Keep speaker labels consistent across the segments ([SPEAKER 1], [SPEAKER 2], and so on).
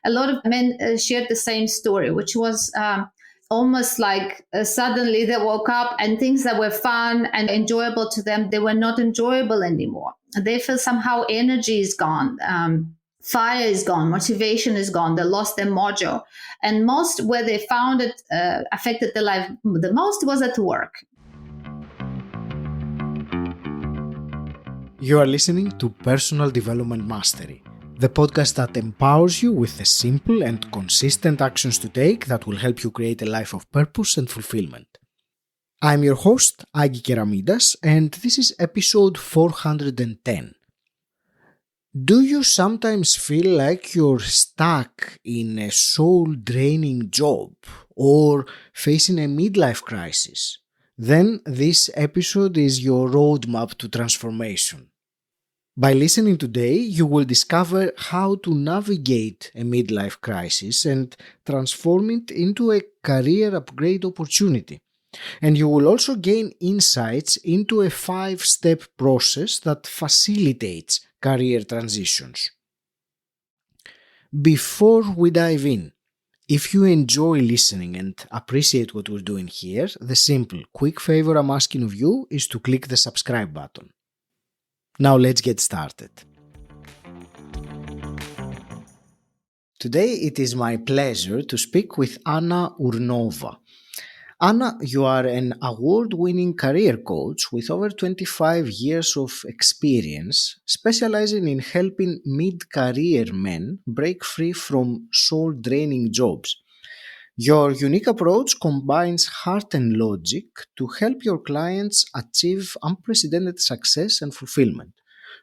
[SPEAKER 1] a lot of men shared the same story, which was almost like suddenly they woke up and things that were fun and enjoyable to them, they were not enjoyable anymore. They feel somehow energy is gone. Fire is gone, motivation is gone, they lost their mojo. And most where they found it affected their life the most was at work.
[SPEAKER 2] You are listening to Personal Development Mastery, the podcast that empowers you with the simple and consistent actions to take that will help you create a life of purpose and fulfillment. I'm your host, Agi Keramidas, and this is episode 410. Do you sometimes feel like you're stuck in a soul-draining job or facing a midlife crisis? Then this episode is your roadmap to transformation. By listening today, you will discover how to navigate a midlife crisis and transform it into a career upgrade opportunity. And you will also gain insights into a 5-step process that facilitates career transitions. Before we dive in, if you enjoy listening and appreciate what we're doing here, the simple, quick favor I'm asking of you is to click the subscribe button. Now let's get started. Today it is my pleasure to speak with Anna Urnova. Anna, you are an award-winning career coach with over 25 years of experience, specializing in helping mid-career men break free from soul-draining jobs. Your unique approach combines heart and logic to help your clients achieve unprecedented success and fulfillment.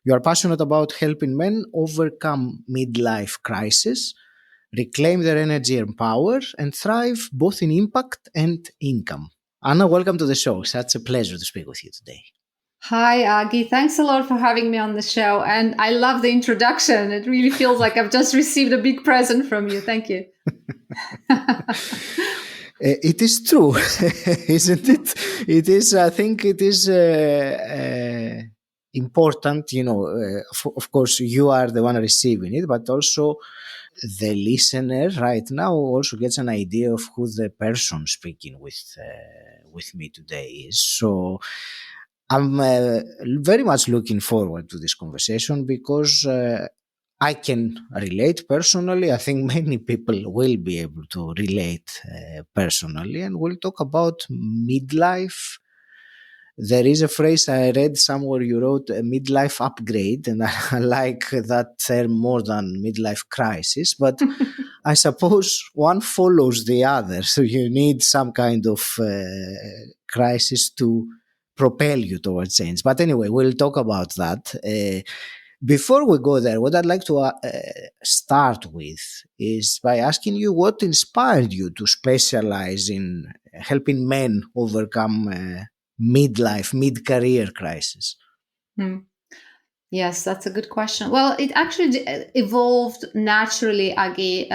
[SPEAKER 2] You are passionate about helping men overcome midlife crisis, reclaim their energy and power, and thrive both in impact and income. Anna, welcome to the show. Such a pleasure to speak with you today.
[SPEAKER 1] Hi, Agi. Thanks a lot for having me on the show. And I love the introduction. It really feels like I've just received a big present from you. Thank you.
[SPEAKER 2] It is true, isn't it? It is, I think it is important, of course, you are the one receiving it, but also the listener right now also gets an idea of who the person speaking with me today is. So I'm very much looking forward to this conversation because I can relate personally. I think many people will be able to relate personally, and we'll talk about midlife. There is a phrase I read somewhere, you wrote a midlife upgrade, and I like that term more than midlife crisis, but I suppose one follows the other. So you need some kind of crisis to propel you towards change. But anyway, we'll talk about that. Before we go there, what I'd like to start with is by asking you what inspired you to specialize in helping men overcome mid-career crisis?
[SPEAKER 1] Yes, that's a good question. Well, it actually evolved naturally, Agi.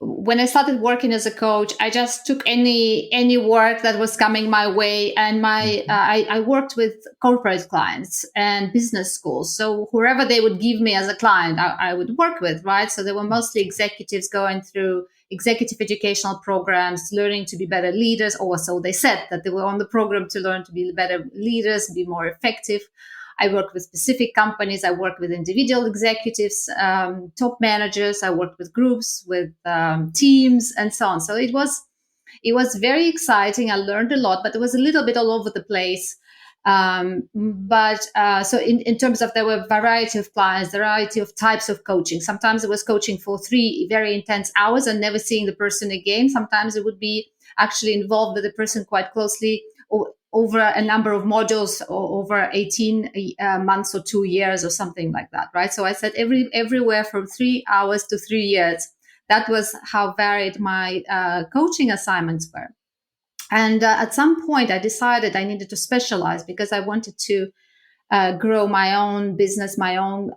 [SPEAKER 1] When I started working as a coach, I just took any work that was coming my way, and I worked with corporate clients and business schools. So whoever they would give me as a client, I would work with, right? So they were mostly executives going through executive educational programs, learning to be better leaders, or so they said, that they were on the program to learn to be better leaders, be more effective. I worked with specific companies. I worked with individual executives, top managers. I worked with groups, with teams, and so on. So it was very exciting. I learned a lot, but it was a little bit all over the place. So in terms of, there were a variety of clients, variety of types of coaching. Sometimes it was coaching for 3 very intense hours and never seeing the person again. Sometimes it would be actually involved with the person quite closely over a number of modules, or over 18 months or 2 years or something like that, right? So I said everywhere from 3 hours to 3 years. That was how varied my coaching assignments were. And at some point, I decided I needed to specialize because I wanted to grow my own business, my own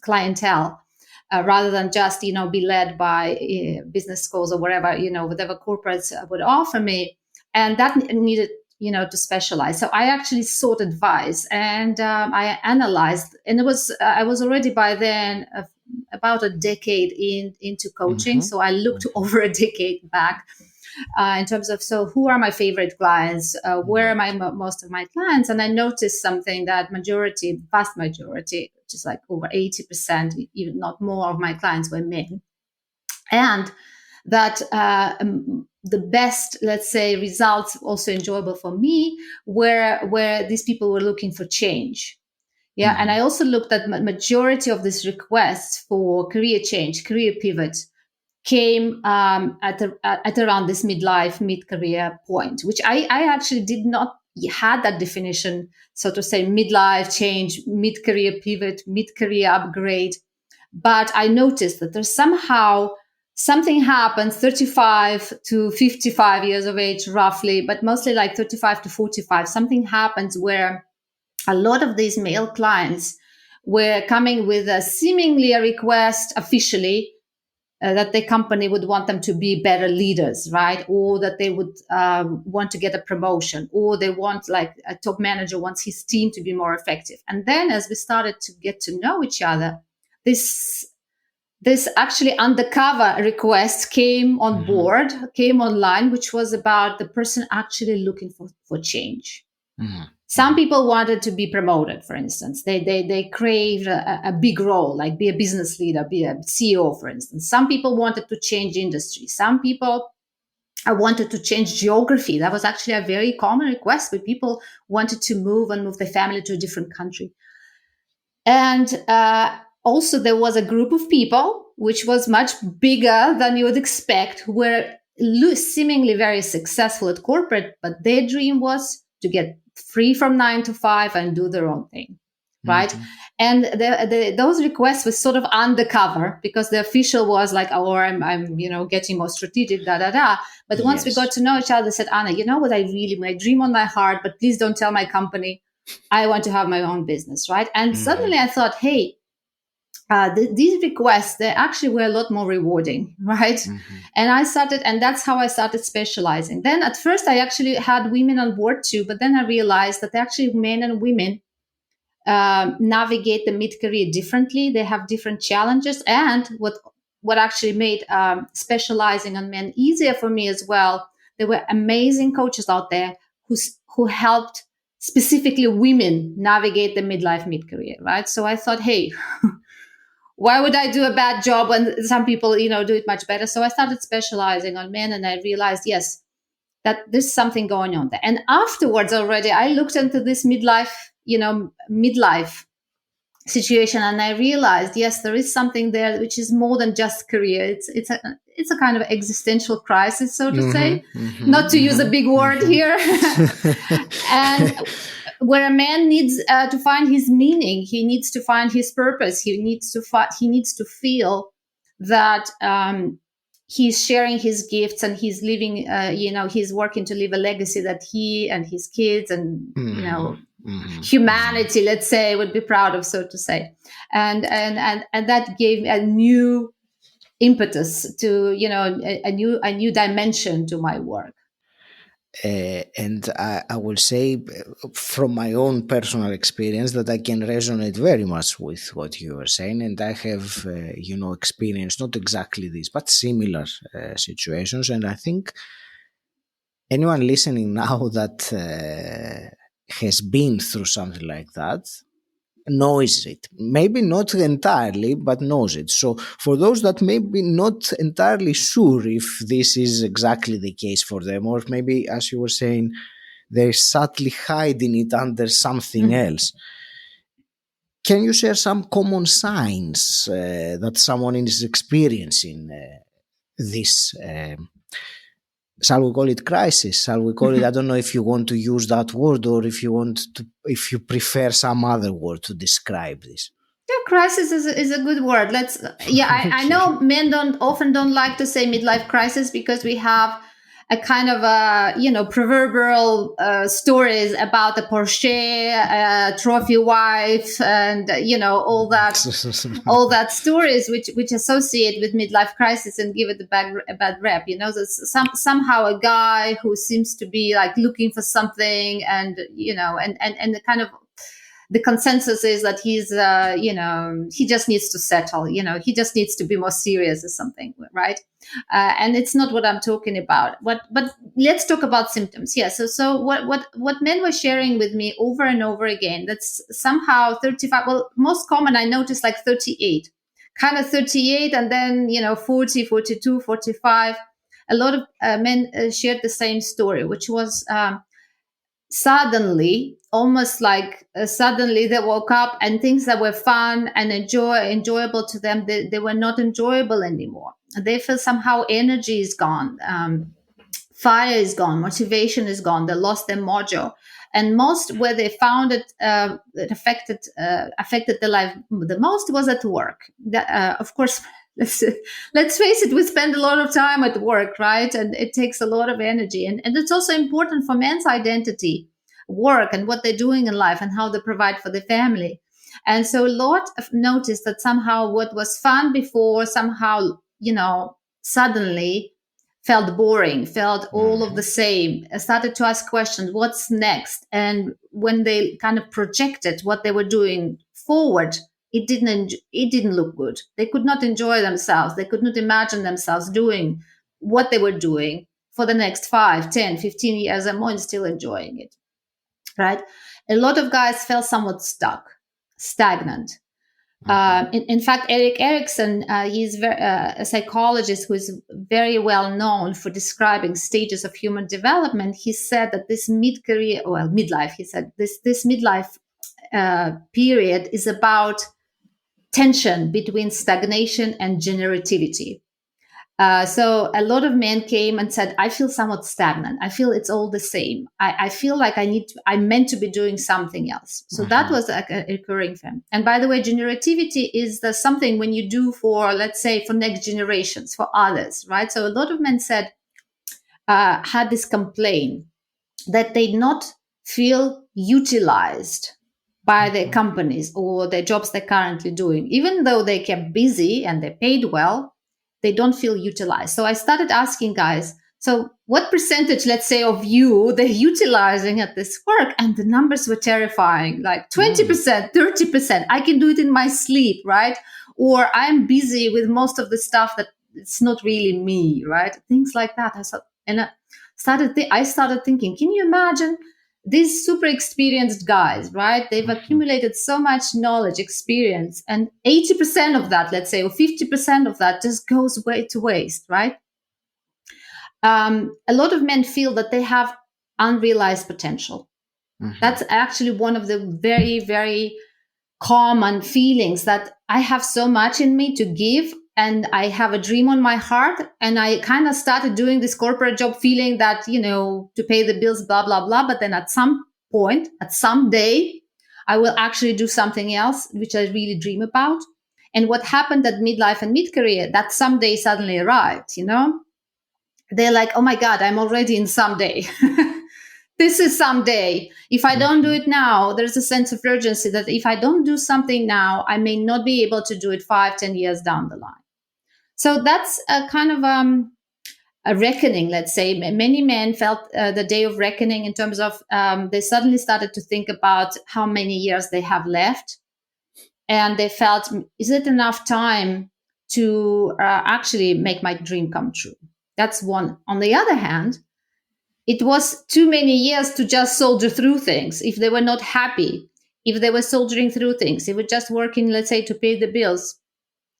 [SPEAKER 1] clientele, rather than just be led by business schools or whatever corporates would offer me. And that needed to specialize. So I actually sought advice, and I analyzed. And I was already by then about a decade into coaching.
[SPEAKER 2] Mm-hmm.
[SPEAKER 1] So I looked over a decade back in terms of, so who are my favorite clients? Where are most of my clients? And I noticed something that vast majority, which is like over 80%, even not more of my clients were men. And that the best, let's say, results also enjoyable for me where these people were looking for change. Yeah.
[SPEAKER 2] Mm-hmm.
[SPEAKER 1] And I also looked at majority of these requests for career change, career pivot came at around this mid-career point, which I actually did not had that definition, so to say, midlife change, mid-career pivot, mid-career upgrade. But I noticed that there's somehow something happens 35 to 55 years of age, roughly, but mostly like 35 to 45. Something happens where a lot of these male clients were coming with a seemingly a request officially that the company would want them to be better leaders, right? Or that they would want to get a promotion, or they want, like, a top manager wants his team to be more effective. And then as we started to get to know each other, this actually undercover request came on board, came online, which was about the person actually looking for change.
[SPEAKER 2] Mm-hmm.
[SPEAKER 1] Some people wanted to be promoted, for instance. They craved a big role, like be a business leader, be a CEO, for instance. Some people wanted to change industry. Some people wanted to change geography. That was actually a very common request, where people wanted to move their family to a different country. And also there was a group of people, which was much bigger than you would expect, who were seemingly very successful at corporate, but their dream was to get free from 9 to 5 and do their own thing, right?
[SPEAKER 2] Mm-hmm.
[SPEAKER 1] And those requests were sort of undercover, because the official was like, oh, I'm getting more strategic, da da da. But once we got to know each other, said, Anna, you know what, my dream on my heart, but please don't tell my company. I want to have my own business, right? And suddenly I thought, hey, these requests, they actually were a lot more rewarding, right?
[SPEAKER 2] Mm-hmm.
[SPEAKER 1] And that's how I started specializing. Then at first I actually had women on board too, but then I realized that actually men and women navigate the mid-career differently. They have different challenges. And what actually made specializing on men easier for me as well, there were amazing coaches out there who helped specifically women navigate the midlife mid-career, right? So I thought, hey, why would I do a bad job when some people, do it much better? So I started specializing on men, and I realized, yes, that there's something going on there. And afterwards already, I looked into this midlife situation, and I realized, yes, there is something there which is more than just career. It's a kind of existential crisis, so to say, not to use a big word here. And where a man needs to find his meaning, he needs to find his purpose, he needs to feel that he's sharing his gifts, and he's living, he's working to leave a legacy that he and his kids and humanity, let's say, would be proud of, so to say. And that gave a new impetus to, a new dimension to my work.
[SPEAKER 2] And I will say from my own personal experience that I can resonate very much with what you are saying, and I have experienced not exactly this but similar situations. And I think anyone listening now that has been through something like that knows it. Maybe not entirely, but knows it. So for those that may be not entirely sure if this is exactly the case for them, or maybe, as you were saying, they're subtly hiding it under something else, can you share some common signs that someone is experiencing this shall we call it crisis? Shall we call it? I don't know if you want to use that word, or if you prefer some other word to describe this.
[SPEAKER 1] Yeah, crisis is a good word. I know men often don't like to say midlife crisis, because we have a kind of proverbial stories about the Porsche trophy wife, and all that stories which associate with midlife crisis and give it a bad rep. Somehow a guy who seems to be like looking for something, and and the kind of the consensus is that he's, he just needs to settle, he just needs to be more serious or something, right? And it's not what I'm talking about. But let's talk about symptoms. Yeah. So what men were sharing with me over and over again, that's somehow 35. Well, most common I noticed like 38, kind of 38, and then 40, 42, 45. A lot of men shared the same story, which was suddenly, almost like suddenly they woke up and things that were fun and enjoyable to them, they were not enjoyable anymore. They feel somehow energy is gone, fire is gone, motivation is gone, they lost their mojo. And most where they found it, it affected their life the most was at work. Of course, let's face it, we spend a lot of time at work, right? And it takes a lot of energy. And it's also important for men's identity, work, and what they're doing in life and how they provide for the family. And so a lot of noticed that somehow what was fun before somehow, suddenly felt boring, felt all of the same. I started to ask questions, what's next? And when they kind of projected what they were doing forward, it didn't look good. They could not enjoy themselves. They could not imagine themselves doing what they were doing for the next 5, 10, 15 years and more, and still enjoying it, right? A lot of guys felt somewhat stuck, stagnant. In fact, Erik Erikson, he's a psychologist who is very well known for describing stages of human development. He said that this midlife, he said, this midlife period is about tension between stagnation and generativity. So a lot of men came and said, I feel somewhat stagnant. I feel it's all the same. I feel like I'm meant to be doing something else. So that was a recurring theme. And by the way, generativity is something when you do for, let's say, for next generations, for others, right? So a lot of men said, had this complaint that they not feel utilized by their companies or their jobs they're currently doing. Even though they kept busy and they paid well, they don't feel utilized. So I started asking guys, so what percentage, let's say, of you they're utilizing at this work? And the numbers were terrifying, like 20%, 30%. I can do it in my sleep, right? Or I'm busy with most of the stuff that it's not really me, right? Things like that. I started thinking, can you imagine these super experienced guys, right? They've accumulated so much knowledge, experience, and 80% of that, let's say, or 50% of that just goes way to waste, right? A lot of men feel that they have unrealized potential. That's actually one of the very, very common feelings, that I have so much in me to give and I have a dream on my heart. And I kind of started doing this corporate job feeling that, to pay the bills, blah, blah, blah. But then at some point, at some day, I will actually do something else, which I really dream about. And what happened at midlife and mid-career, that someday suddenly arrived, They're like, oh my God, I'm already in someday. This is someday. If I don't do it now, there's a sense of urgency that if I don't do something now, I may not be able to do it 5, 10 years down the line. So that's a kind of a reckoning, let's say. Many men felt the day of reckoning in terms of they suddenly started to think about how many years they have left. And they felt, is it enough time to actually make my dream come true? That's one. On the other hand, it was too many years to just soldier through things. If they were not happy, if they were soldiering through things, if they were just working, let's say, to pay the bills,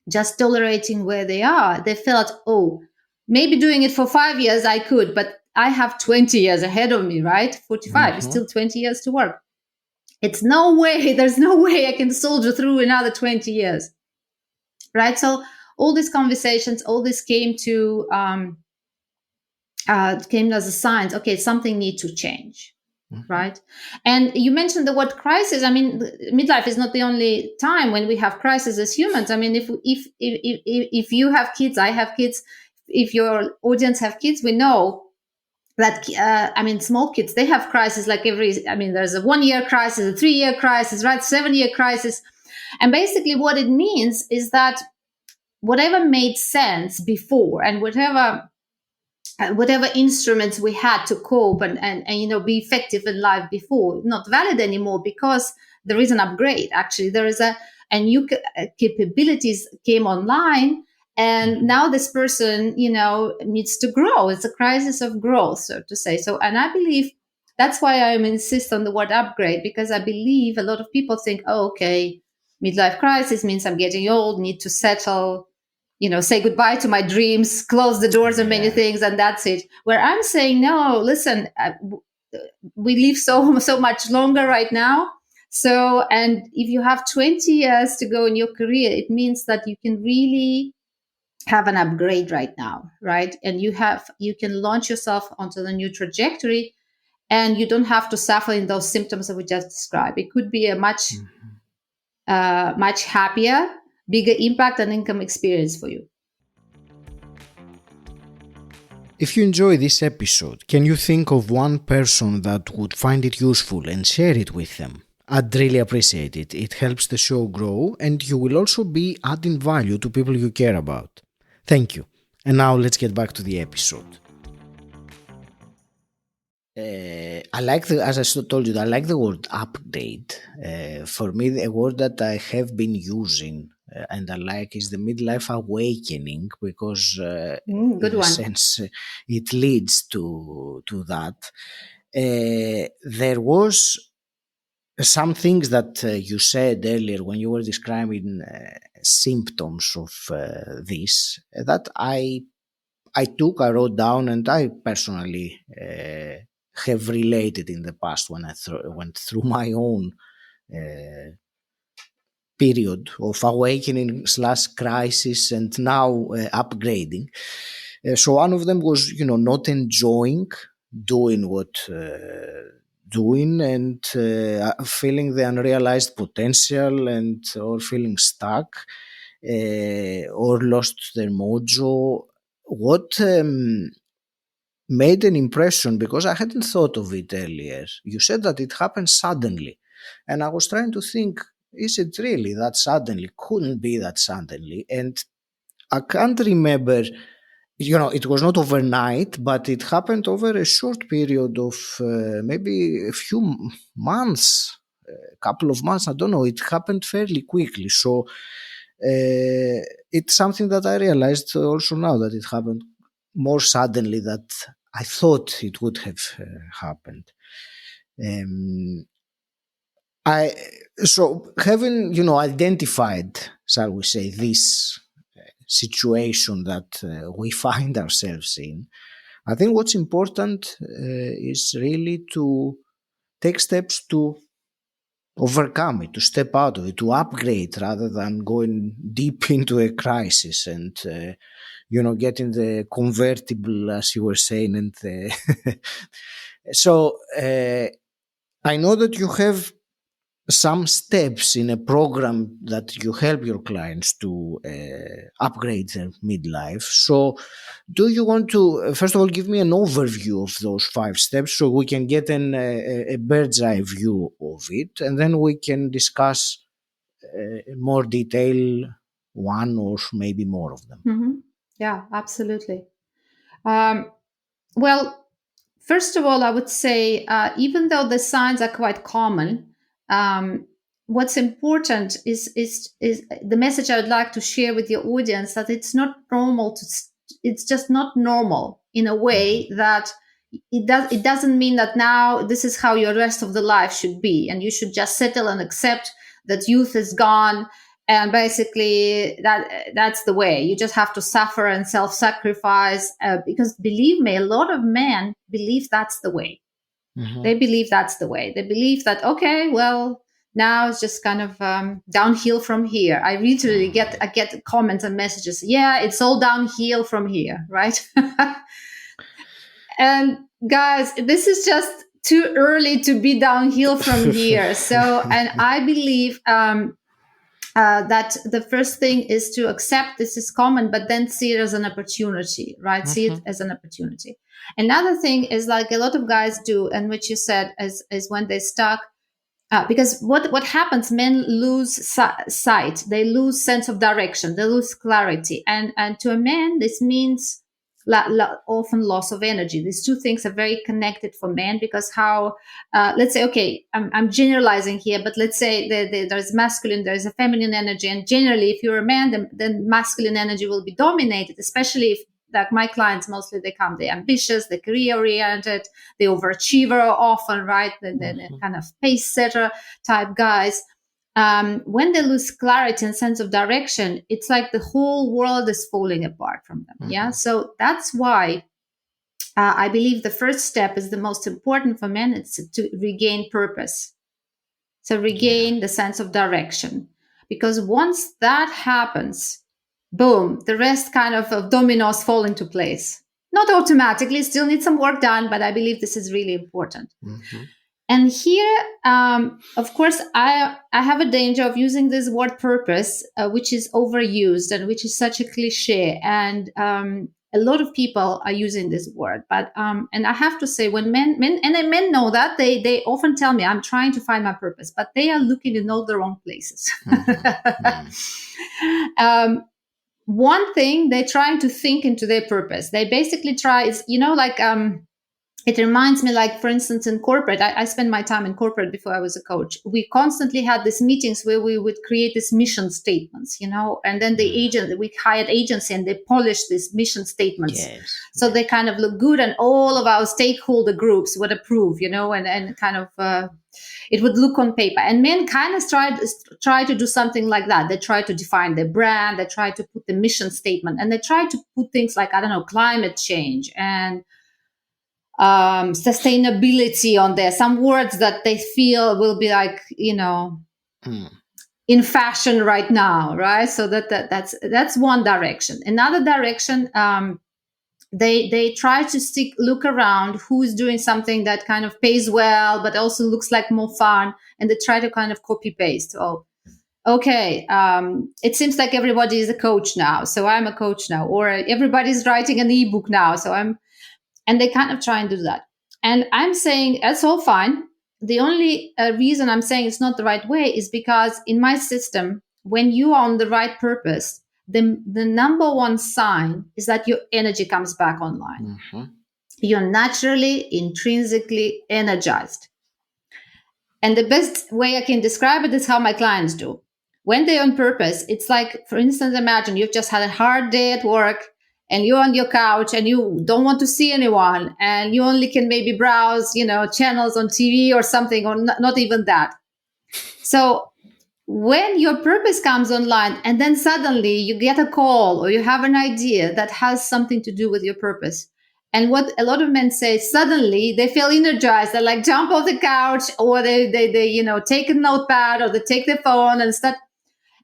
[SPEAKER 1] just tolerating where they are, they felt, oh, maybe doing it for 5 years I could, but I have 20 years ahead of me, right? 45 is still 20 years to work. There's no way I can soldier through another 20 years, right? So all these conversations, all this came as a sign, okay, something needs to change, right? And you mentioned the word crisis. I mean, midlife is not the only time when we have crisis as humans. I mean, if you have kids, I have kids, if your audience have kids, we know that, small kids, they have crisis like there's a 1-year crisis, a 3-year crisis, right? 7-year crisis. And basically what it means is that whatever made sense before and whatever instruments we had to cope and be effective in life before, not valid anymore, because there is an upgrade. Actually, there is a new capabilities came online, and now this person, needs to grow. It's a crisis of growth, so to say. So, and I believe that's why I insist on the word upgrade, because I believe a lot of people think, oh, okay, midlife crisis means I'm getting old, need to settle, say goodbye to my dreams, close the doors on many
[SPEAKER 2] Yeah.
[SPEAKER 1] things, and that's it. Where I'm saying, no, listen, we live so much longer right now. So, and if you have 20 years to go in your career, it means that you can really have an upgrade right now, right? And you can launch yourself onto the new trajectory, and you don't have to suffer in those symptoms that we just described. It could be a much happier, bigger impact and income experience for you.
[SPEAKER 2] If you enjoy this episode, can you think of one person that would find it useful and share it with them? I'd really appreciate it. It helps the show grow, and you will also be adding value to people you care about. Thank you. And now let's get back to the episode. I like as I told you, I like the word upgrade. For me, a word that I have been using and I like is the midlife awakening, because
[SPEAKER 1] Good
[SPEAKER 2] in a
[SPEAKER 1] one.
[SPEAKER 2] sense it leads to that. There was some things that you said earlier when you were describing symptoms of this that I wrote down, and I personally have related in the past when I went through my own period of awakening / crisis, and now upgrading. So one of them was, not enjoying doing what doing, and feeling the unrealized potential, and or feeling stuck or lost their mojo. What made an impression, because I hadn't thought of it earlier. You said that it happened suddenly, and I was trying to think, is it really that suddenly? Couldn't be that suddenly. And I can't remember, it was not overnight, but it happened over a short period of maybe a few months, a couple of months, I don't know. It happened fairly quickly. So it's something that I realized also now, that it happened more suddenly that I thought it would have happened. So having, identified, shall we say, this situation that we find ourselves in, I think what's important is really to take steps to overcome it, to step out of it, to upgrade, rather than going deep into a crisis and getting the convertible, as you were saying. And so I know that you have some steps in a program that you help your clients to upgrade their midlife. So do you want to, first of all, give me an overview of those 5 steps so we can get a bird's eye view of it, and then we can discuss in more detail one or maybe more of them.
[SPEAKER 1] Mm-hmm. Yeah, absolutely. Well, first of all, I would say, even though the signs are quite common, what's important is the message I would like to share with your audience, that it's not normal to. It's just not normal in a way that it doesn't mean that now this is how your rest of the life should be, and you should just settle and accept that youth is gone, and basically that's the way. You just have to suffer and self-sacrifice, because believe me, a lot of men believe that's the way.
[SPEAKER 2] Mm-hmm.
[SPEAKER 1] They believe that's the way. They believe that, okay, well, now it's just kind of downhill from here. I literally get comments and messages. Yeah, it's all downhill from here, right? And guys, this is just too early to be downhill from here. So, and I believe that the first thing is to accept this is common, but then see it as an opportunity, right? Mm-hmm. See it as an opportunity. Another thing is, like a lot of guys do, and which you said is when they stuck, because what happens, men lose sight, they lose sense of direction, they lose clarity, and to a man this means often loss of energy. These two things are very connected for men, because how, let's say, okay, I'm generalizing here, but let's say there's masculine, there's a feminine energy, and generally, if you're a man, then masculine energy will be dominated, especially if, like my clients, mostly they're ambitious, they're career oriented, the overachiever often, right? The kind of pace setter type guys. When they lose clarity and sense of direction, it's like the whole world is falling apart from them. Yeah. So that's why I believe the first step is the most important for men. It's to regain purpose. So regain the sense of direction, because once that happens, boom, the rest kind of dominoes fall into place. Not automatically, still need some work done, but I believe this is really important. And here, of course, I have a danger of using this word purpose, which is overused and which is such a cliche. And a lot of people are using this word. But and I have to say, when men know that, they often tell me, I'm trying to find my purpose, but they are looking in all the wrong places. One thing, they're trying to think into their purpose. They basically try, it reminds me, like, for instance, in corporate, I spent my time in corporate before I was a coach. We constantly had these meetings where we would create these mission statements, and then we hired agency and they polished these mission statements. So they kind of look good and all of our stakeholder groups would approve, and kind of, it would look on paper. And men kind of try to do something like that. They try to define their brand. They try to put the mission statement, and they try to put things like, I don't know, climate change and sustainability on there, some words that they feel will be like, in fashion right now, right? So that's one direction. Another direction, they try to look around who's doing something that kind of pays well, but also looks like more fun, and they try to kind of copy paste. Oh, okay, it seems like everybody is a coach now, so I'm a coach now, or everybody's writing an ebook now, so and they kind of try and do that. And I'm saying that's all fine. The only reason I'm saying it's not the right way is because in my system, when you are on the right purpose, the number one sign is that your energy comes back online. You're naturally, intrinsically energized. And the best way I can describe it is how my clients do. When they're on purpose, it's like, for instance, imagine you've just had a hard day at work, and you're on your couch and you don't want to see anyone, and you only can maybe browse, channels on TV or something, or not even that. So when your purpose comes online and then suddenly you get a call or you have an idea that has something to do with your purpose, and what a lot of men say, suddenly they feel energized. They like jump off the couch, or they take a notepad, or they take their phone and start.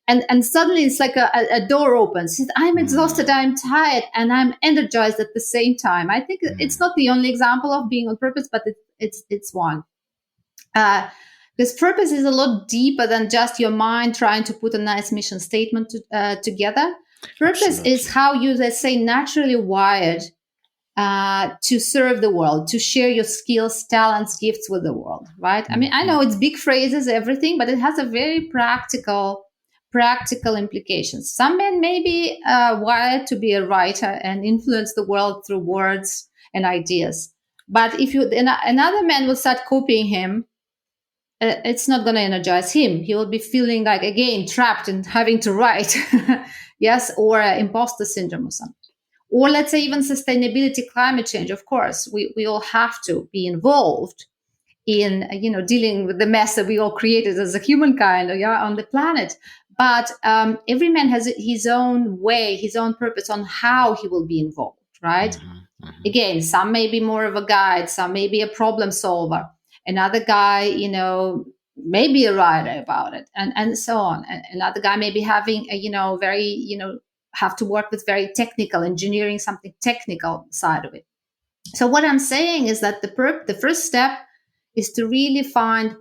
[SPEAKER 1] And suddenly it's like a door opens. I'm exhausted, I'm tired, and I'm energized at the same time. I think it's not the only example of being on purpose, but it's one. Because purpose is a lot deeper than just your mind trying to put a nice mission statement together. Purpose
[SPEAKER 2] Absolutely.
[SPEAKER 1] is how you, let's say, naturally wired to serve the world, to share your skills, talents, gifts with the world, right? I mean, I know it's big phrases, everything, but it has a very practical implications. Some men may be wired to be a writer and influence the world through words and ideas. But if another man will start copying him, it's not going to energize him. He will be feeling like, again, trapped in having to write, yes, or imposter syndrome or something. Or let's say even sustainability, climate change. Of course, we all have to be involved in dealing with the mess that we all created as a humankind on the planet. But every man has his own way, his own purpose on how he will be involved, right? Again, some may be more of a guide, some may be a problem solver. Another guy, may be a writer about it, and so on. Another guy may be having have to work with very technical engineering, something technical side of it. So what I'm saying is that the first step is to really find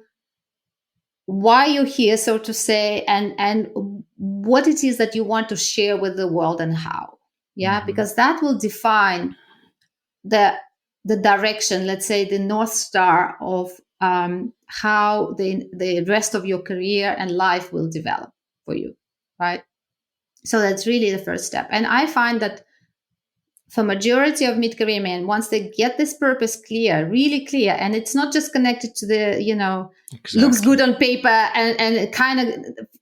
[SPEAKER 1] why you're here, so to say, and what it is that you want to share with the world and how. Because that will define the direction, let's say the North Star of how the rest of your career and life will develop for you, right? So that's really the first step. And I find that for majority of mid-career men, once they get this purpose clear, really clear, and it's not just connected to the, looks good
[SPEAKER 2] Exactly.
[SPEAKER 1] on paper and it kind of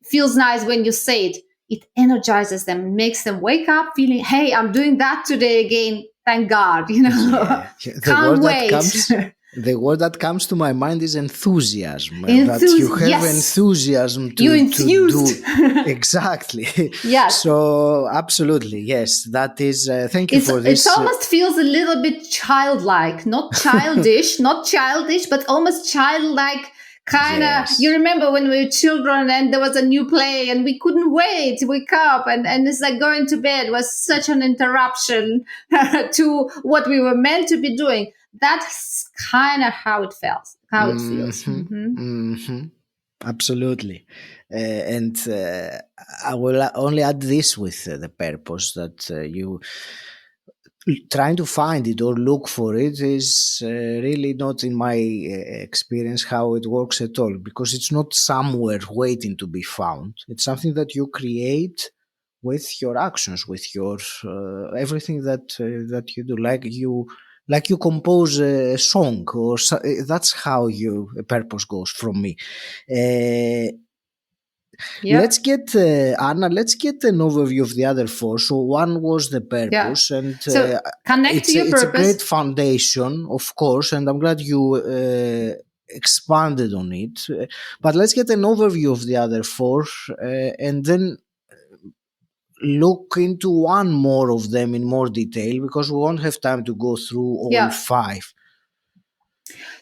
[SPEAKER 1] feels nice when you say it. It energizes them, makes them wake up feeling, hey, I'm doing that today again. Thank God,
[SPEAKER 2] Yeah. The
[SPEAKER 1] can't
[SPEAKER 2] word that
[SPEAKER 1] wait.
[SPEAKER 2] comes the word that comes to my mind is enthusiasm. That you have
[SPEAKER 1] Yes,
[SPEAKER 2] enthusiasm
[SPEAKER 1] you
[SPEAKER 2] to
[SPEAKER 1] enthused.
[SPEAKER 2] do exactly.
[SPEAKER 1] Yes.
[SPEAKER 2] So absolutely, yes. That is. Thank you for
[SPEAKER 1] It's
[SPEAKER 2] this.
[SPEAKER 1] almost feels a little bit childlike, not childish, not childish, but almost childlike. Kind of, you
[SPEAKER 2] Yes.
[SPEAKER 1] remember when we were children and there was a new play and we couldn't wait to wake up, and it's like going to bed was such an interruption to what we were meant to be doing. That's kind of how it felt, how it feels.
[SPEAKER 2] Hmm. Hmm. Absolutely. And I will only add this with the purpose that you trying to find it or look for it is really not in my experience how it works at all, because it's not somewhere waiting to be found. It's something that you create with your actions, with your everything that you do, like you compose a song, or that's how your purpose goes from me. uh, let's
[SPEAKER 1] Yep.
[SPEAKER 2] get Anna, let's get an overview of the other four. So one was the
[SPEAKER 1] Yeah.
[SPEAKER 2] purpose, and
[SPEAKER 1] So connect to your
[SPEAKER 2] it's a great
[SPEAKER 1] purpose.
[SPEAKER 2] foundation, of course, and I'm glad you expanded on it. But let's get an overview of the other four, and then look into one more of them in more detail, because we won't have time to go through all
[SPEAKER 1] Yeah.
[SPEAKER 2] five.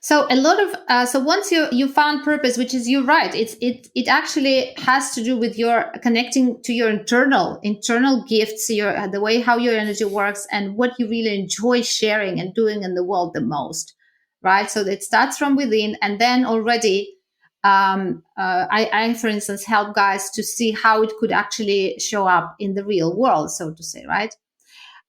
[SPEAKER 1] So a lot of so once you found purpose, which is, you're right, it actually has to do with your connecting to your internal gifts, your the way how your energy works and what you really enjoy sharing and doing in the world the most, right? So it starts from within, and then already I for instance help guys to see how it could actually show up in the real world, so to say, right?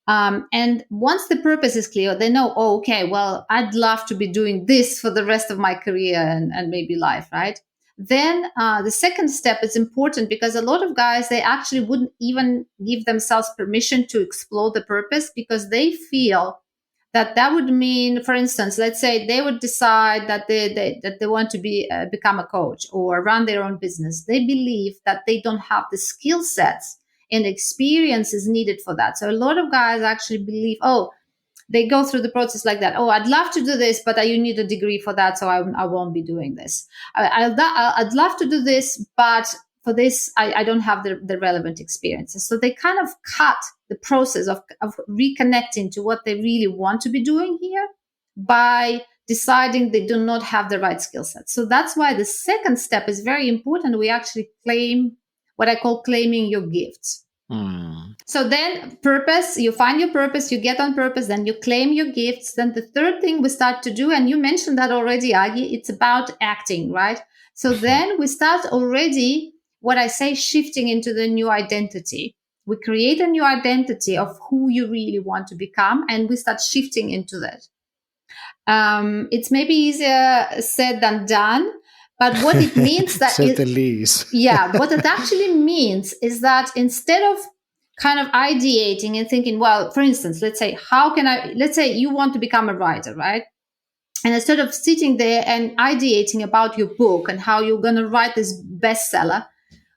[SPEAKER 1] And once the purpose is clear, they know, oh, okay, well, I'd love to be doing this for the rest of my career and maybe life, right? Then the second step is important, because a lot of guys, they actually wouldn't even give themselves permission to explore the purpose, because they feel that that would mean, for instance, let's say they would decide that they want to become a coach or run their own business. They believe that they don't have the skill sets and experience is needed for that. So a lot of guys actually believe, oh, they go through the process like that. Oh, I'd love to do this, but you need a degree for that, so I won't be doing this. I'd love to do this, but for this, I don't have the relevant experiences. So they kind of cut the process of reconnecting to what they really want to be doing here by deciding they do not have the right skill set. So that's why the second step is very important. We actually claim what I call claiming your gifts. So then purpose, you find your purpose, you get on purpose, then you claim your gifts. Then the third thing we start to do, and you mentioned that already, Agi, it's about acting, right? So then we start already, what I say, shifting into the new identity. We create a new identity of who you really want to become, and we start shifting into that. It's maybe easier said than done, but what it means that
[SPEAKER 2] Certainly is.
[SPEAKER 1] yeah, what it actually means is that instead of kind of ideating and thinking, well, for instance, let's say you want to become a writer, right? And instead of sitting there and ideating about your book and how you're going to write this bestseller,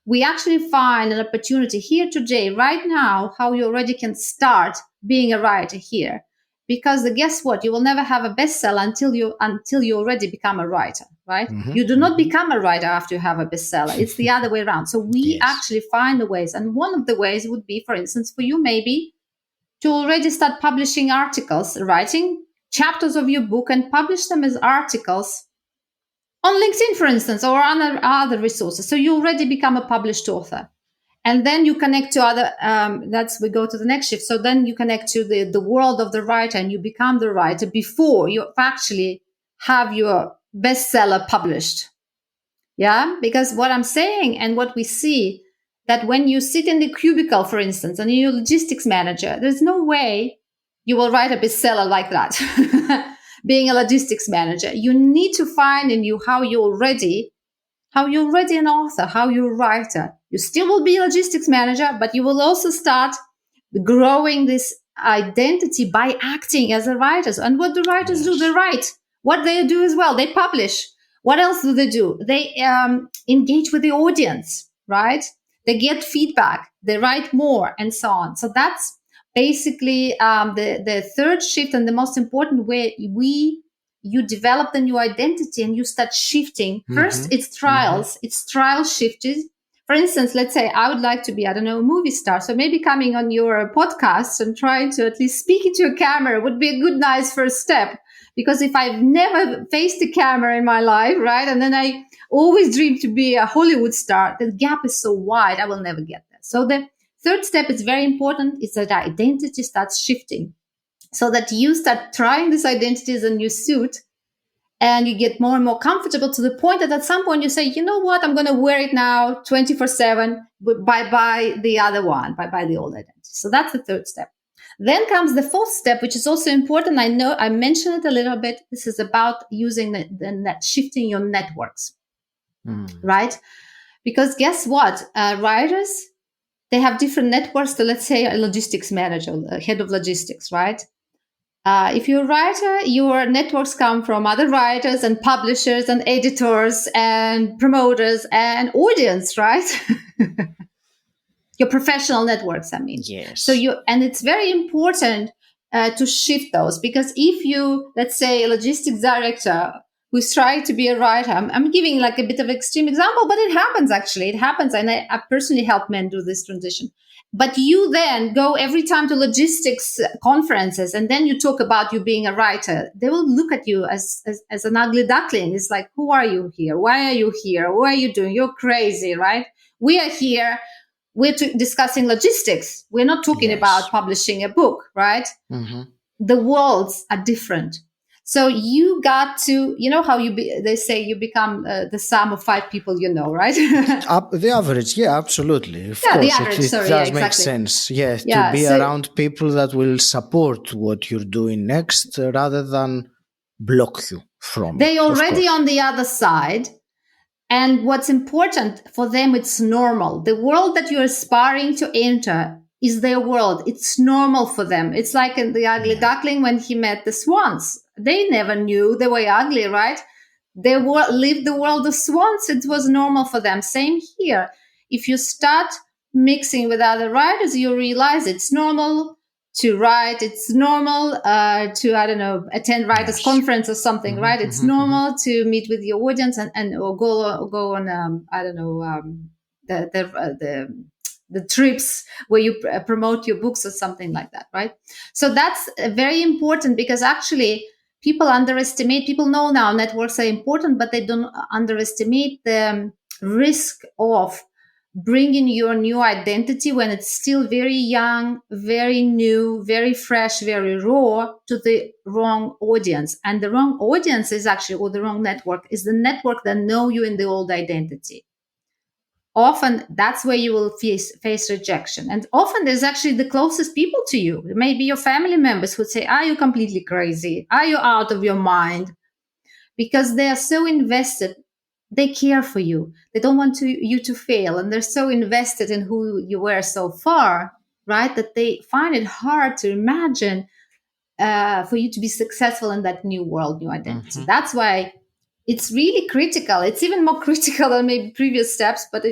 [SPEAKER 1] we actually find an opportunity here today, right now, how you already can start being a writer here. Because guess what? You will never have a bestseller until you already become a writer, right? You do not become a writer after you have a bestseller. It's the other way around. So we
[SPEAKER 2] Yes.
[SPEAKER 1] actually find the ways. And one of the ways would be, for instance, for you maybe to already start publishing articles, writing chapters of your book and publish them as articles on LinkedIn, for instance, or on other resources. So you already become a published author. And then you connect to other, we go to the next shift. So then you connect to the world of the writer and you become the writer before you actually have your bestseller published. Yeah, because what I'm saying and what we see, that when you sit in the cubicle, for instance, and you're a logistics manager, there's no way you will write a bestseller like that. Being a logistics manager, you need to find in you how you're already an author, how you're a writer. You still will be a logistics manager, but you will also start growing this identity by acting as a writers. And what do writers do? They
[SPEAKER 2] Yes.
[SPEAKER 1] write. What they do as well, they publish. What else do? They engage with the audience, right? They get feedback. They write more, and so on. So that's basically the third shift, and the most important way you develop the new identity and you start shifting. First, it's trials. It's trial shifted. For instance, let's say I would like to be, I don't know, a movie star. So maybe coming on your podcast and trying to at least speak into a camera would be a good, nice first step. Because if I've never faced a camera in my life, right, and then I always dream to be a Hollywood star, the gap is so wide, I will never get there. So the third step is very important, is that identity starts shifting. So that you start trying this identity as a new suit, and you get more and more comfortable to the point that at some point you say, you know what, I'm going to wear it now 24/7, but bye the other one, bye the old identity. So that's the third step. Then comes the fourth step, which is also important. I know I mentioned it a little bit. This is about using shifting your networks, right? Because guess what? Writers, they have different networks to, let's say, a logistics manager, a head of logistics, right? If you're a writer, your networks come from other writers and publishers and editors and promoters and audience, right? Your professional networks, I mean.
[SPEAKER 2] Yes.
[SPEAKER 1] So and it's very important to shift those, because if you, let's say, a logistics director who's trying to be a writer, I'm giving like a bit of extreme example, but it happens actually. It happens. And I personally help men do this transition. But you then go every time to logistics conferences, and then you talk about you being a writer. They will look at you as an ugly duckling. It's like, who are you here? Why are you here? What are you doing? You're crazy, right? We are here. We're discussing logistics. We're not talking about publishing a book, right? The worlds are different. So you got to, you know how they say you become the sum of five people, you know, right?
[SPEAKER 2] The average, yeah, absolutely. Of course,
[SPEAKER 1] the average,
[SPEAKER 2] it
[SPEAKER 1] sorry,
[SPEAKER 2] does
[SPEAKER 1] yeah,
[SPEAKER 2] make
[SPEAKER 1] exactly.
[SPEAKER 2] sense. Yes, to be around people that will support what you're doing next rather than block you from
[SPEAKER 1] they
[SPEAKER 2] it.
[SPEAKER 1] Already on the other side. And what's important for them, it's normal. The world that you're aspiring to enter is their world. It's normal for them. It's like in the ugly duckling when he met the swans. They never knew they were ugly, right? They lived the world of swans. It was normal for them. Same here. If you start mixing with other writers, you realize it's normal to write. It's normal to, I don't know, attend writers' conference or something, right? It's normal to meet with your audience and or go on, I don't know, the trips where you promote your books or something like that, right? So that's very important, because actually people know now networks are important, but they don't underestimate the risk of bringing your new identity when it's still very young, very new, very fresh, very raw to the wrong audience. And the wrong audience is actually, or the wrong network, is the network that know you in the old identity. Often that's where you will face rejection. And often there's actually the closest people to you. Maybe your family members would say, are you completely crazy? Are you out of your mind? Because they are so invested. They care for you. They don't want you to fail. And they're so invested in who you were so far, right, that they find it hard to imagine for you to be successful in that new world, new identity. That's why it's really critical. It's even more critical than maybe previous steps, but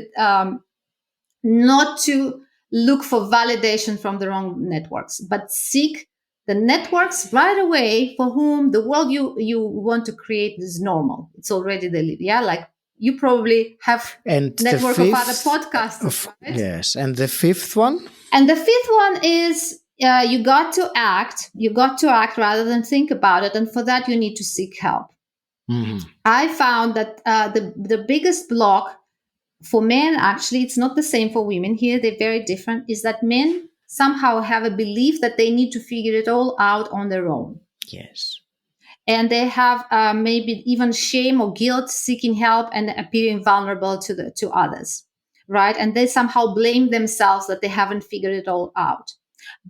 [SPEAKER 1] not to look for validation from the wrong networks, but seek the networks right away for whom the world you want to create is normal. It's already the live. Yeah, like you probably have network of other podcasters. Right?
[SPEAKER 2] Yes, and the fifth one?
[SPEAKER 1] And the fifth one is you got to act. You got to act rather than think about it. And for that, you need to seek help. I found that the biggest block for men, actually, it's not the same for women here. They're very different, is that men somehow have a belief that they need to figure it all out on their own.
[SPEAKER 2] Yes.
[SPEAKER 1] And they have maybe even shame or guilt seeking help and appearing vulnerable to others, right? And they somehow blame themselves that they haven't figured it all out.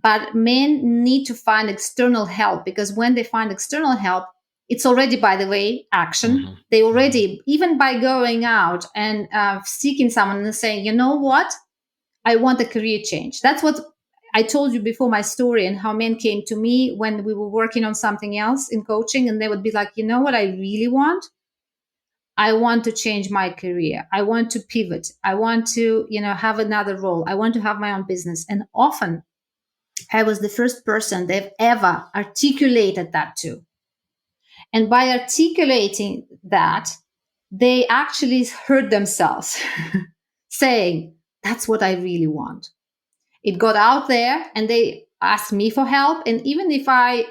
[SPEAKER 1] But men need to find external help, because when they find external help, it's already, by the way, action. They already, even by going out and seeking someone and saying, you know what, I want a career change. That's what I told you before my story and how men came to me when we were working on something else in coaching, and they would be like, you know what I really want? I want to change my career. I want to pivot. I want to, have another role. I want to have my own business. And often I was the first person they've ever articulated that to. And by articulating that, they actually heard themselves saying, that's what I really want. It got out there and they asked me for help. And even if I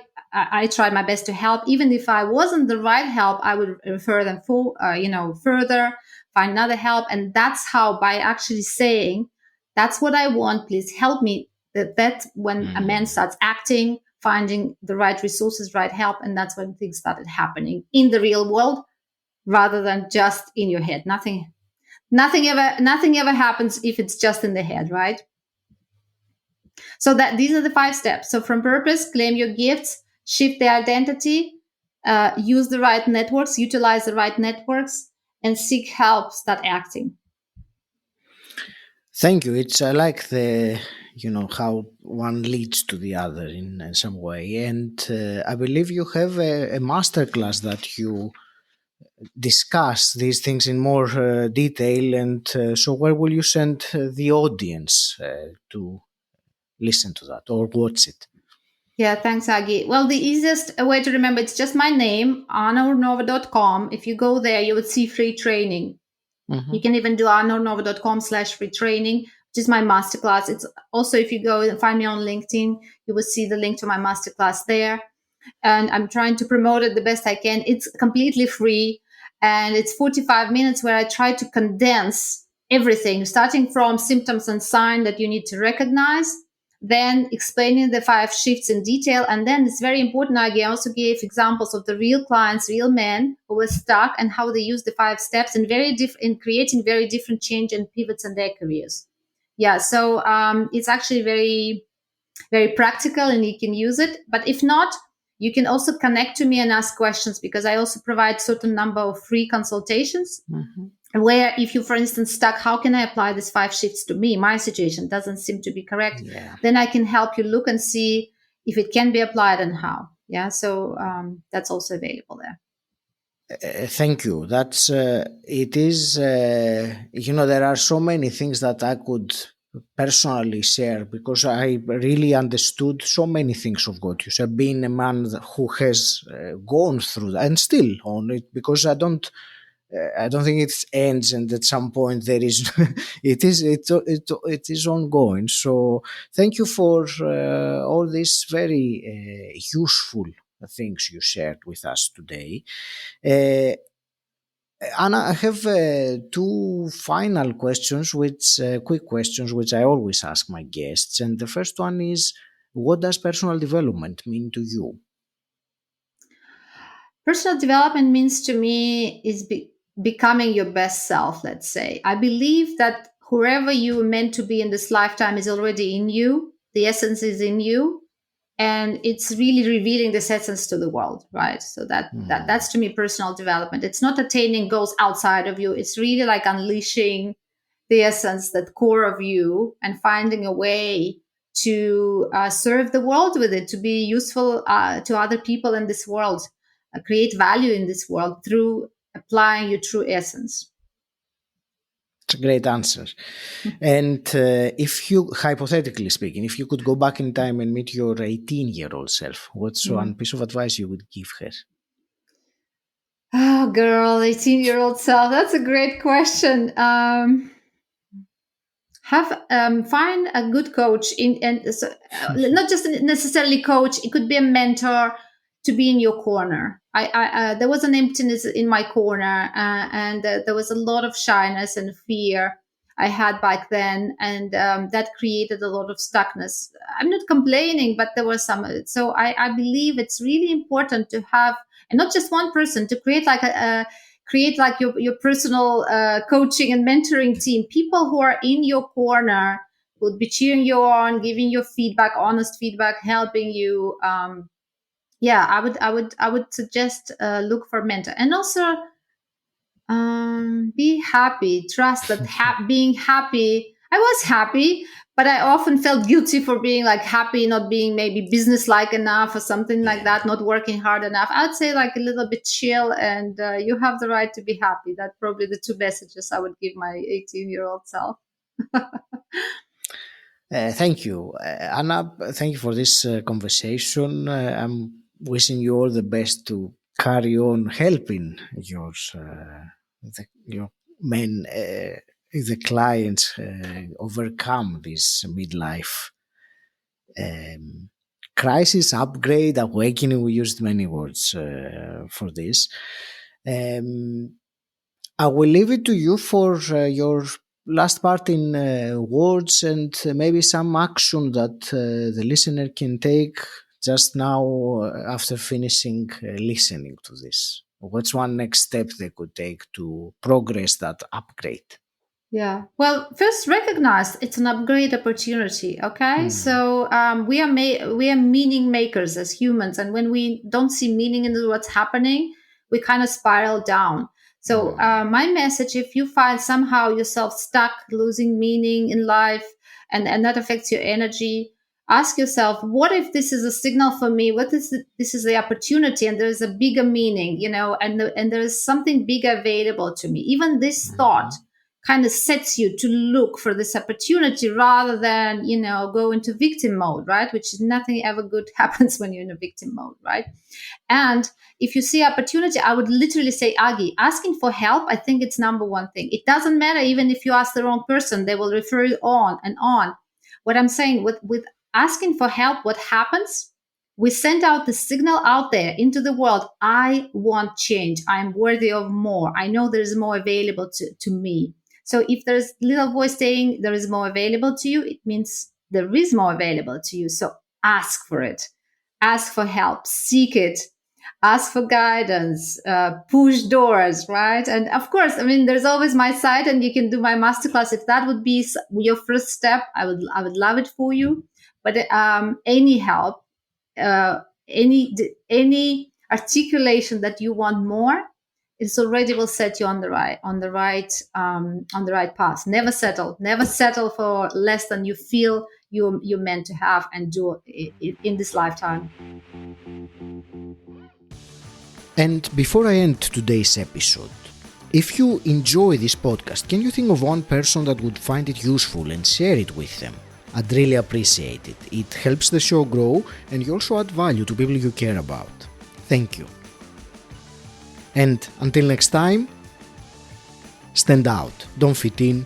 [SPEAKER 1] tried my best to help, even if I wasn't the right help, I would refer them further, find another help. And that's how, by actually saying, that's what I want, please help me. That's when a man starts acting, finding the right resources, right help. And that's when things started happening in the real world rather than just in your head. Nothing ever happens if it's just in the head, right? So that these are the 5 steps. So from purpose, claim your gifts, shift the identity, use the right networks, utilize the right networks, and seek help, start acting.
[SPEAKER 2] Thank you. It's I like the how one leads to the other in some way, and I believe you have a master class that you discuss these things in more detail. And so, where will you send the audience to listen to that or watch it?
[SPEAKER 1] Yeah, thanks, Agi. Well, the easiest way to remember, it's just my name, annaurnova.com. If you go there, you would see free training. You can even do annaurnova.com/free training, which is my masterclass. It's also, if you go and find me on LinkedIn, you will see the link to my masterclass there. And I'm trying to promote it the best I can. It's completely free. And it's 45 minutes where I try to condense everything, starting from symptoms and signs that you need to recognize, then explaining the 5 shifts in detail. And then it's very important. I also gave examples of the real clients, real men who were stuck and how they use the 5 steps in creating very different change and pivots in their careers. Yeah. So it's actually very, very practical and you can use it. But if not, you can also connect to me and ask questions, because I also provide certain number of free consultations where if you, for instance, stuck, how can I apply these 5 shifts to me? My situation doesn't seem to be correct.
[SPEAKER 2] Yeah.
[SPEAKER 1] Then I can help you look and see if it can be applied and how. Yeah. So that's also available there.
[SPEAKER 2] Thank you. That's it is. There are so many things that I could personally share, because I really understood so many things of what you said. Being a man who has gone through that and still on it, because I don't think it ends, and at some point there is it is ongoing. So thank you for all these very useful things you shared with us today. Uh, Anna, I have 2 final questions, which quick questions, which I always ask my guests. And the first one is, what does personal development mean to you?
[SPEAKER 1] Personal development means to me is becoming your best self, let's say. I believe that whoever you are meant to be in this lifetime is already in you. The essence is in you. And it's really revealing this essence to the world, right? So that's to me personal development. It's not attaining goals outside of you. It's really like unleashing the essence, that core of you, and finding a way to serve the world with it, to be useful to other people in this world, create value in this world through applying your true essence.
[SPEAKER 2] It's a great answer. And if you, hypothetically speaking, if you could go back in time and meet your 18-year-old self, what's one piece of advice you would give her?
[SPEAKER 1] Oh, girl, 18-year-old self. That's a great question. Find a good coach not just necessarily coach. It could be a mentor to be in your corner. There was an emptiness in my corner, and there was a lot of shyness and fear I had back then, and that created a lot of stuckness. I'm not complaining, but there was some. So I believe it's really important to have, and not just one person, to create like your personal coaching and mentoring team, people who are in your corner, would be cheering you on, giving you feedback, honest feedback, helping you. Yeah, I would suggest look for a mentor, and also be happy. Trust that being happy I was happy, but I often felt guilty for being like happy, not being maybe business-like enough or something like
[SPEAKER 2] Yeah.
[SPEAKER 1] that, not working hard enough. I'd say like a little bit chill, and you have the right to be happy. That's probably the two messages I would give my 18-year-old self.
[SPEAKER 2] Thank you, Anna. Thank you for this conversation. I'm wishing you all the best to carry on helping your men, the clients, overcome this midlife crisis, upgrade, awakening. We used many words for this. Um, I will leave it to you for your last part in words and maybe some action that the listener can take just now after finishing listening to this. What's one next step they could take to progress that upgrade?
[SPEAKER 1] Yeah. Well, first recognize it's an upgrade opportunity. Okay.
[SPEAKER 2] Hmm.
[SPEAKER 1] So we are meaning makers as humans, and when we don't see meaning in what's happening, we kind of spiral down. So
[SPEAKER 2] Hmm.
[SPEAKER 1] my message: if you find somehow yourself stuck, losing meaning in life, and that affects your energy, ask yourself, what if this is a signal for me? What is this is the opportunity, and there is a bigger meaning, and there is something bigger available to me. Even this thought
[SPEAKER 2] Hmm.
[SPEAKER 1] kind of sets you to look for this opportunity rather than go into victim mode, right? Which is nothing ever good happens when you're in a victim mode, right? And if you see opportunity, I would literally say, Agi, asking for help, I think it's number one thing. It doesn't matter even if you ask the wrong person, they will refer you on and on. What I'm saying with asking for help, what happens, we send out the signal out there into the world. I want change. I'm worthy of more. I know there's more available to me. So if there's little voice saying there is more available to you, it means there is more available to you. So ask for it, ask for help, seek it, ask for guidance, push doors, right? And of course, I mean, there's always my site, and you can do my masterclass. If that would be your first step, I would love it for you. But any help, uh, any articulation that you want more, it's already will set you on the right path. Never settle for less than you feel you're meant to have and do in this lifetime.
[SPEAKER 2] And before I end today's episode, if you enjoy this podcast, can you think of one person that would find it useful and share it with them? I'd really appreciate it. It helps the show grow, and you also add value to people you care about. Thank you. And until next time, stand out, don't fit in,